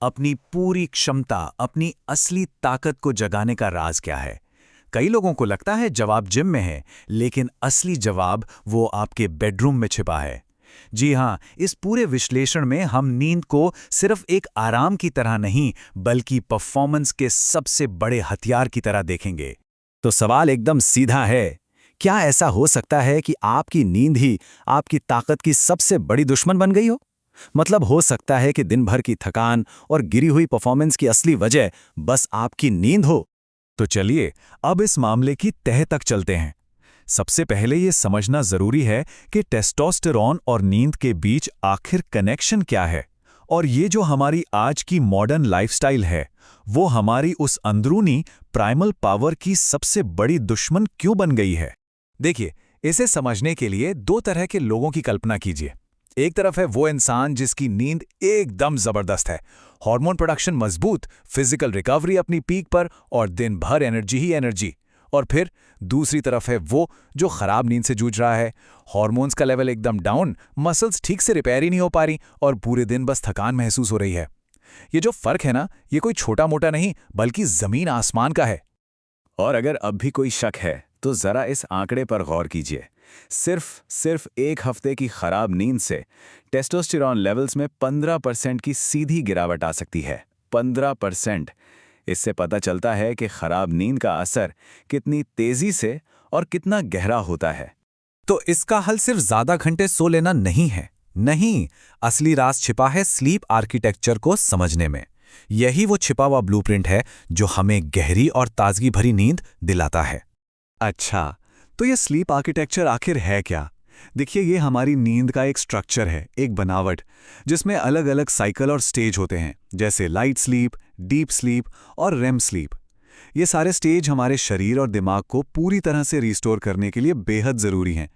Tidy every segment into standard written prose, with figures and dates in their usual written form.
अपनी पूरी क्षमता, अपनी असली ताकत को जगाने का राज क्या है? कई लोगों को लगता है जवाब जिम में है, लेकिन असली जवाब वो आपके बेडरूम में छिपा है। जी हाँ, इस पूरे विश्लेषण में हम नींद को सिर्फ एक आराम की तरह नहीं, बल्कि परफॉर्मेंस के सबसे बड़े हथियार की तरह देखेंगे। तो सवाल एकदम सीधा है, क्या ऐसा हो सकता है कि आपकी नींद ही आपकी ताकत की सबसे बड़ी दुश्मन बन गई हो? मतलब हो सकता है कि दिन भर की थकान और गिरी हुई परफॉर्मेंस की असली वजह बस आपकी नींद हो? तो चलिए अब इस मामले की तह तक चलते हैं। सबसे पहले ये समझना जरूरी है कि टेस्टोस्टेरोन और नींद के बीच आखिर कनेक्शन क्या है, और ये जो हमारी आज की मॉडर्न लाइफस्टाइल है, वो हमारी उस अंदरूनी प्राइमल पावर की सबसे बड़ी दुश्मन क्यों बन गई है। देखिए, इसे समझने के लिए दो तरह के लोगों की कल्पना कीजिए। एक तरफ है वो इंसान जिसकी नींद एकदम जबरदस्त है, हार्मोन प्रोडक्शन मजबूत, फिजिकल रिकवरी अपनी पीक पर और दिन भर एनर्जी ही एनर्जी। और फिर दूसरी तरफ है वो जो खराब नींद से जूझ रहा है, हार्मोन्स का लेवल एकदम डाउन, मसल्स ठीक से रिपेयर ही नहीं हो पा रही और पूरे दिन बस थकान महसूस हो रही है। ये जो फर्क है ना, ये कोई छोटा मोटा नहीं, बल्कि जमीन आसमान का है। और अगर अब भी कोई शक है तो जरा इस आंकड़े पर गौर कीजिए। सिर्फ एक हफ्ते की खराब नींद से टेस्टोस्टेरोन लेवल्स में 15% की सीधी गिरावट आ सकती है। 15%। इससे पता चलता है कि खराब नींद का असर कितनी तेजी से और कितना गहरा होता है। तो इसका हल सिर्फ ज्यादा घंटे सो लेना नहीं है। नहीं, असली राज छिपा है स्लीप आर्किटेक्चर को समझने में। यही वो छिपा हुआ ब्लूप्रिंट है जो हमें गहरी और ताजगी भरी नींद दिलाता है। अच्छा, तो ये स्लीप आर्किटेक्चर आखिर है क्या? देखिए, ये हमारी नींद का एक स्ट्रक्चर है, एक बनावट, जिसमें अलग अलग साइकिल और स्टेज होते हैं, जैसे लाइट स्लीप, डीप स्लीप और रेम स्लीप। ये सारे स्टेज हमारे शरीर और दिमाग को पूरी तरह से रिस्टोर करने के लिए बेहद ज़रूरी हैं।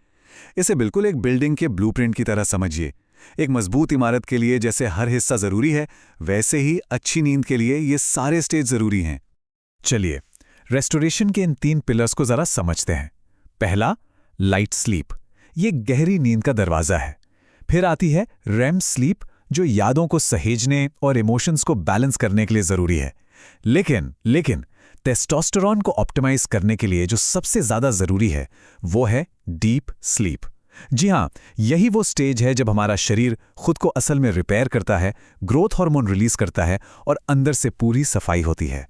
इसे बिल्कुल एक बिल्डिंग के ब्लूप्रिंट की तरह समझिए। एक मजबूत इमारत के लिए जैसे हर हिस्सा ज़रूरी है, वैसे ही अच्छी नींद के लिए ये सारे स्टेज ज़रूरी हैं। चलिए, रेस्टोरेशन के इन 3 पिलर्स को जरा समझते हैं। पहला, लाइट स्लीप, ये गहरी नींद का दरवाजा है। फिर आती है रेम स्लीप, जो यादों को सहेजने और इमोशंस को बैलेंस करने के लिए जरूरी है। लेकिन टेस्टोस्टेरोन को ऑप्टिमाइज करने के लिए जो सबसे ज्यादा जरूरी है, वो है डीप स्लीप। जी हाँ, यही वो स्टेज है जब हमारा शरीर खुद को असल में रिपेयर करता है, ग्रोथ हार्मोन रिलीज करता है और अंदर से पूरी सफाई होती है।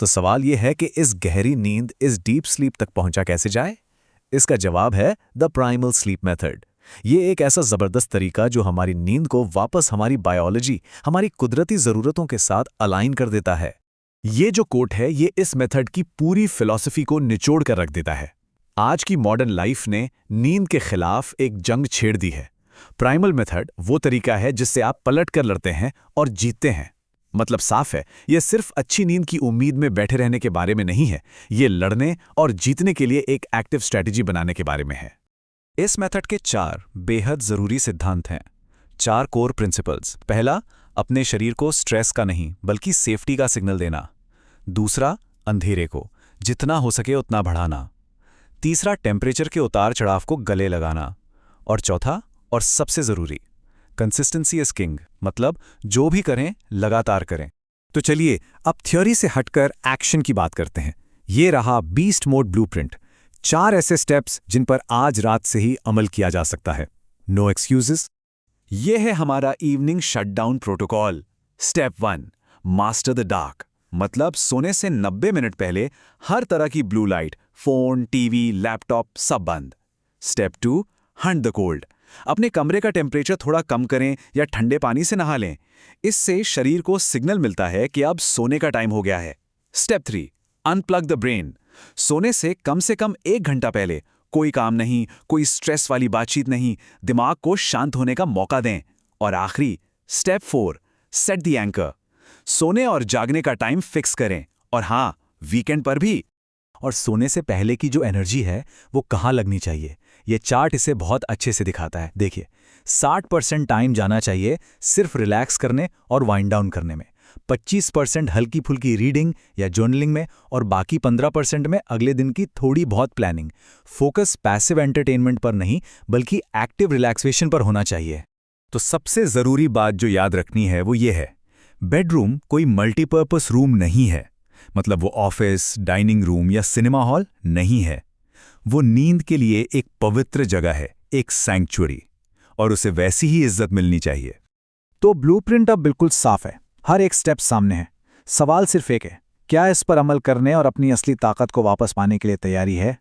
तो सवाल यह है कि इस गहरी नींद, इस डीप स्लीप तक पहुंचा कैसे जाए? इसका जवाब है द प्राइमल स्लीप मेथड। ये एक ऐसा जबरदस्त तरीका जो हमारी नींद को वापस हमारी बायोलॉजी, हमारी कुदरती जरूरतों के साथ अलाइन कर देता है। ये जो कोट है, ये इस मेथड की पूरी फिलॉसफी को निचोड़ कर रख देता है। आज की मॉडर्न लाइफ ने नींद के खिलाफ एक जंग छेड़ दी है। प्राइमल मेथड वो तरीका है जिससे आप पलट कर लड़ते हैं और जीतते हैं। मतलब साफ है, यह सिर्फ अच्छी नींद की उम्मीद में बैठे रहने के बारे में नहीं है, ये लड़ने और जीतने के लिए एक एक्टिव स्ट्रैटेजी बनाने के बारे में है। इस मेथड के 4 बेहद ज़रूरी सिद्धांत हैं, 4 कोर प्रिंसिपल्स। पहला, अपने शरीर को स्ट्रेस का नहीं बल्कि सेफ्टी का सिग्नल देना। दूसरा, अंधेरे को जितना हो सके उतना बढ़ाना। तीसरा, टेम्परेचर के उतार चढ़ाव को गले लगाना। और चौथा और सबसे ज़रूरी, कंसिस्टेंसी इज किंग, मतलब जो भी करें लगातार करें। तो चलिए अब थ्योरी से हटकर एक्शन की बात करते हैं। ये रहा बीस्ट मोड ब्लूप्रिंट, 4 ऐसे स्टेप्स जिन पर आज रात से ही अमल किया जा सकता है। No excuses. ये है हमारा evening shutdown protocol. Step 1, master the dark, मतलब सोने से 90 मिनट पहले हर तरह की blue light, phone, TV, laptop सब बंद। स्टेप 2, हंट द कोल्ड, अपने कमरे का टेम्परेचर थोड़ा कम करें या ठंडे पानी से नहा लें। इससे शरीर को सिग्नल मिलता है कि अब सोने का टाइम हो गया है। स्टेप 3, अनप्लग द ब्रेन, सोने से कम 1 घंटा पहले कोई काम नहीं, कोई स्ट्रेस वाली बातचीत नहीं, दिमाग को शांत होने का मौका दें। और आखिरी स्टेप 4, सेट द एंकर, सोने और जागने का टाइम फिक्स करें, और हाँ, वीकेंड पर भी। और सोने से पहले की जो एनर्जी है वो कहाँ लगनी चाहिए, ये चार्ट इसे बहुत अच्छे से दिखाता है। देखिए, 60% टाइम जाना चाहिए सिर्फ रिलैक्स करने और वाइंड डाउन करने में, 25% हल्की फुल्की रीडिंग या जर्नलिंग में, और बाकी 15% में अगले दिन की थोड़ी बहुत प्लानिंग। फोकस पैसिव एंटरटेनमेंट पर नहीं बल्कि एक्टिव रिलैक्सेशन पर होना चाहिए। तो सबसे ज़रूरी बात जो याद रखनी है वो ये है, बेडरूम कोई मल्टीपर्पस रूम नहीं है, मतलब वो ऑफिस, डाइनिंग रूम या सिनेमा हॉल नहीं है। वो नींद के लिए एक पवित्र जगह है, एक सैंक्चुअरी, और उसे वैसी ही इज्जत मिलनी चाहिए। तो ब्लूप्रिंट अब बिल्कुल साफ है, हर एक स्टेप सामने है। सवाल सिर्फ एक है, क्या इस पर अमल करने और अपनी असली ताकत को वापस पाने के लिए तैयारी है?